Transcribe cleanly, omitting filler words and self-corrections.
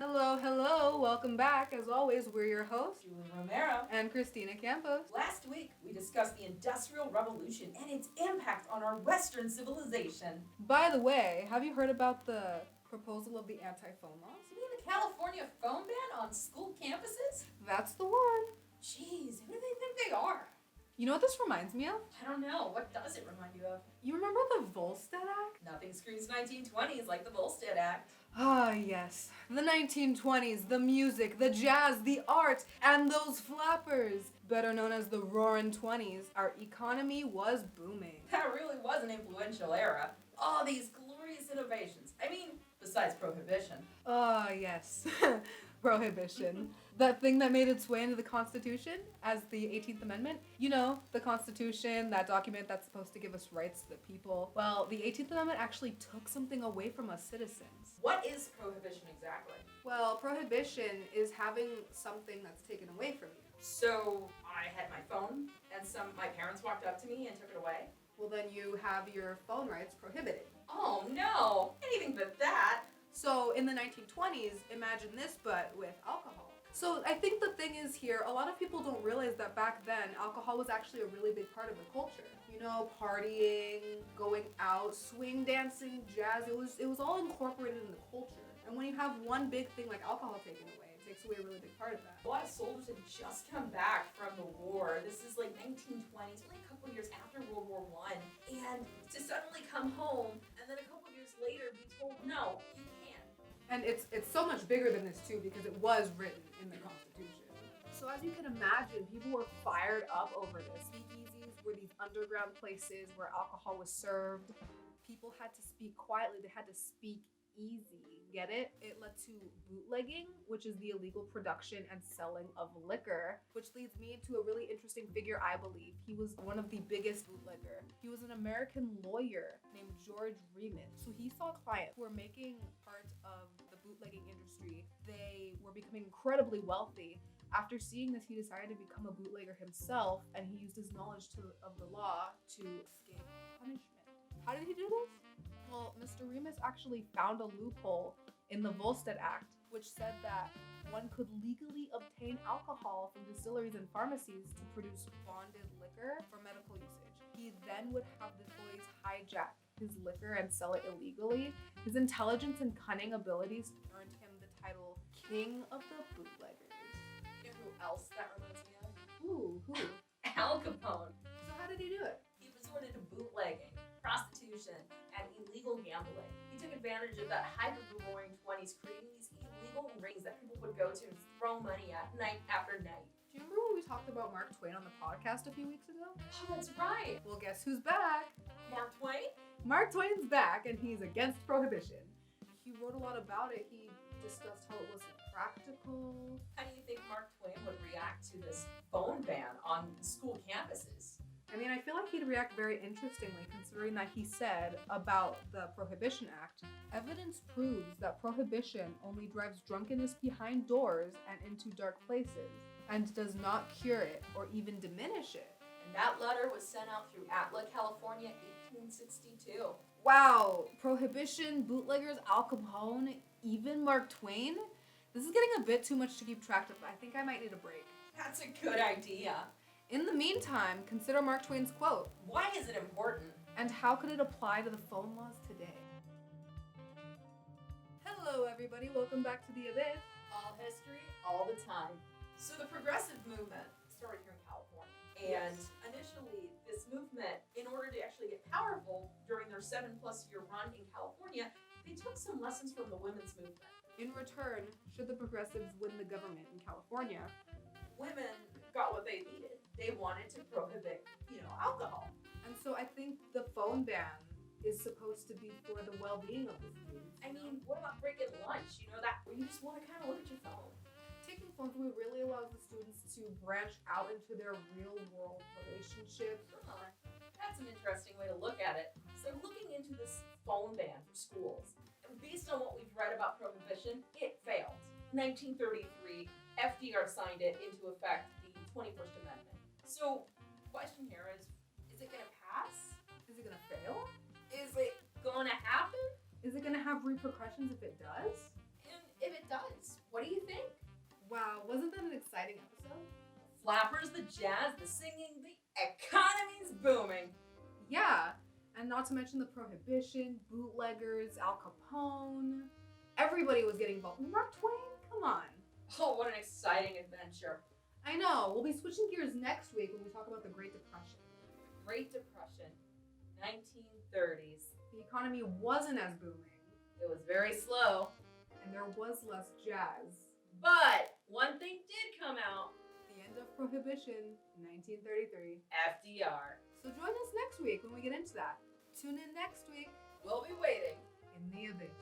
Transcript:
Hello, hello, welcome back. As always, we're your hosts, Julie Romero. and Christina Campos. Last week, we discussed the Industrial Revolution and its impact on our Western civilization. By the way, have you heard about the proposal of the anti-phone laws? You mean the California phone ban on school campuses? That's the one. Jeez, who do they think they are? You know what this reminds me of? I don't know. What does it remind you of? You remember the Volstead Act? Nothing screams 1920s like the Volstead Act. Ah, yes. The 1920s, the music, the jazz, the art, and those flappers, better known as the Roaring Twenties, our economy was booming. That really was an influential era. All these glorious innovations. I mean, besides Prohibition. Ah, yes. Prohibition. That thing that made its way into the Constitution as the 18th Amendment. You know, the Constitution, that document that's supposed to give us rights to the people. Well, the 18th Amendment actually took something away from us citizens. What is Prohibition exactly? Well, prohibition is having something that's taken away from you. So, I had my phone, and my parents walked up to me and took it away. Well, then you have your phone rights prohibited. Oh no, anything but that. So in the 1920s, imagine this, but with alcohol. So I think the thing is here, a lot of people don't realize that back then, alcohol was actually a really big part of the culture. You know, partying, going out, swing dancing, jazz, it was all incorporated in the culture. And when you have one big thing like alcohol taken away, it takes away a really big part of that. A lot of soldiers had just come back from the war. This is like 1920s, only a couple years after World War I. And to suddenly come home and then a couple years later be told, no, you can't. And it's so much bigger than this too because it was written in the Constitution. So as you can imagine, people were fired up over this. Speakeasies were these underground places where alcohol was served. People had to speak quietly. They had to speak easy. Get it? It led to bootlegging, which is the illegal production and selling of liquor, which leads me to a really interesting figure, I believe. He was one of the biggest bootlegger. He was an American lawyer named George Remus. So he saw clients who were making part of the bootlegging industry. They were becoming incredibly wealthy. After seeing this, he decided to become a bootlegger himself, and he used his knowledge of the law to escape punishment. How did he do this? Well, Mr. Remus actually found a loophole in the Volstead Act, which said that one could legally obtain alcohol from distilleries and pharmacies to produce bonded liquor for medical usage. He then would have the boys hijack his liquor and sell it illegally. His intelligence and cunning abilities earned him the title King of the Bootleggers. You know who else that reminds me of? Who? Al Capone. So how did he do it? He resorted to bootlegging, prostitution, and illegal gambling. He took advantage of that hype of the Roaring Twenties, creating these illegal rings that people would go to and throw money at night after night. Do you remember when we talked about Mark Twain on the podcast a few weeks ago? Oh, that's right. Well, guess who's back? Mark Twain? Mark Twain's back, and he's against prohibition. He wrote a lot about it. He discussed how it wasn't practical. How do you think Mark Twain would react to this phone ban on school campuses? I mean, I feel like he'd react very interestingly, considering that he said about the Prohibition Act, evidence proves that prohibition only drives drunkenness behind doors and into dark places, and does not cure it or even diminish it. And that letter was sent out through Atla, California, 1862. Wow, prohibition, bootleggers, Al Capone, even Mark Twain? This is getting a bit too much to keep track of. I think I might need a break. That's a good idea. In the meantime, consider Mark Twain's quote. Why is it important? And how could it apply to the phone laws today? Hello, everybody. Welcome back to The Abyss. All history, all the time. So the progressive movement started here in California. And initially, this movement, in order to actually get powerful during their 7+ year run in California, they took some lessons from the women's movement. In return, should the progressives win the government in California, women got what they needed. They wanted to prohibit, alcohol. And so I think the phone ban is supposed to be for the well-being of the students. I mean, what about breaking lunch? That where you just want to kind of look at your phone. Taking phones away really allows the students to branch out into their real-world relationships. That's an interesting way to look at it. So looking into this phone ban for schools, based on what we've read about prohibition, it failed. 1933, FDR signed it into effect, the 21st Amendment. So, question here is it going to pass? Is it going to fail? Is it going to happen? Is it going to have repercussions if it does? And if it does, flappers, the jazz, the singing, the economy's booming. Yeah, and not to mention the Prohibition, bootleggers, Al Capone. Everybody was getting involved. Mark Twain? Come on. Oh, what an exciting adventure. I know. We'll be switching gears next week when we talk about the Great Depression. Great Depression, 1930s. The economy wasn't as booming, It was very slow, and there was less jazz. but one thing did come out. The end of Prohibition, 1933. FDR. So join us next week when we get into that. Tune in next week We'll be waiting. in the abyss.